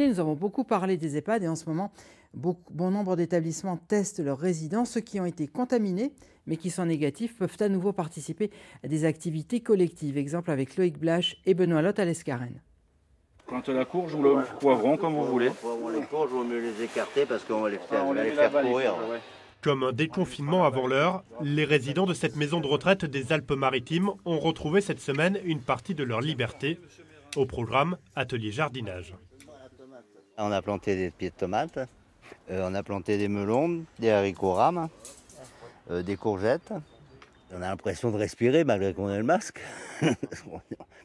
Nous avons beaucoup parlé des EHPAD et en ce moment, bon nombre d'établissements testent leurs résidents. Ceux qui ont été contaminés, mais qui sont négatifs, peuvent à nouveau participer à des activités collectives. Exemple avec Loïc Blache et Benoît Lotte à l'Escarène. Quand la courge ou le poivron, comme vous voulez. Les courges, il vaut mieux les écarter parce qu'on va les faire courir. Comme un déconfinement avant l'heure, les résidents de cette maison de retraite des Alpes-Maritimes ont retrouvé cette semaine une partie de leur liberté. Au programme, atelier jardinage. On a planté des pieds de tomates, on a planté des melons, des haricots rames, des courgettes. On a l'impression de respirer malgré qu'on ait le masque.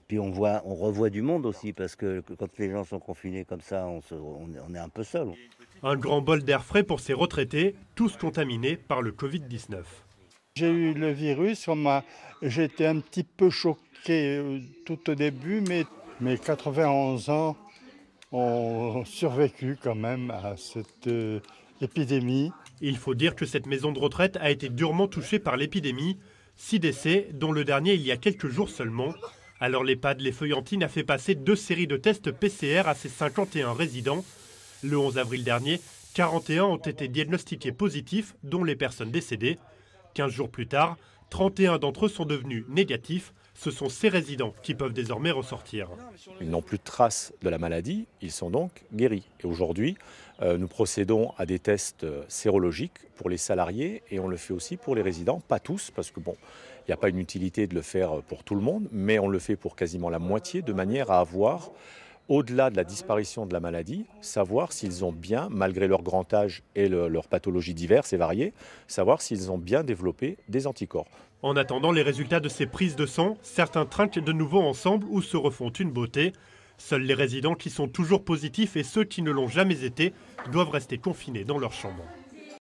Puis on revoit du monde aussi parce que quand les gens sont confinés comme ça, on est un peu seul. Un grand bol d'air frais pour ces retraités, tous contaminés par le Covid-19. J'ai eu le virus, j'ai été un petit peu choqué tout au début, mais mes 91 ans ont survécu quand même à cette épidémie. Il faut dire que cette maison de retraite a été durement touchée par l'épidémie. 6 décès, dont le dernier il y a quelques jours seulement. Alors l'EHPAD Les Feuillantines a fait passer 2 séries de tests PCR à ses 51 résidents. Le 11 avril dernier, 41 ont été diagnostiqués positifs, dont les personnes décédées. 15 jours plus tard, 31 d'entre eux sont devenus négatifs. Ce sont ces résidents qui peuvent désormais ressortir. Ils n'ont plus de traces de la maladie, ils sont donc guéris. Et aujourd'hui, nous procédons à des tests sérologiques pour les salariés et on le fait aussi pour les résidents, pas tous, parce que bon, il n'y a pas une utilité de le faire pour tout le monde, mais on le fait pour quasiment la moitié, de manière à avoir, au-delà de la disparition de la maladie, savoir s'ils ont bien, malgré leur grand âge et leurs pathologies diverses et variées, savoir s'ils ont bien développé des anticorps. En attendant les résultats de ces prises de sang, certains trinquent de nouveau ensemble ou se refont une beauté. Seuls les résidents qui sont toujours positifs et ceux qui ne l'ont jamais été doivent rester confinés dans leur chambre.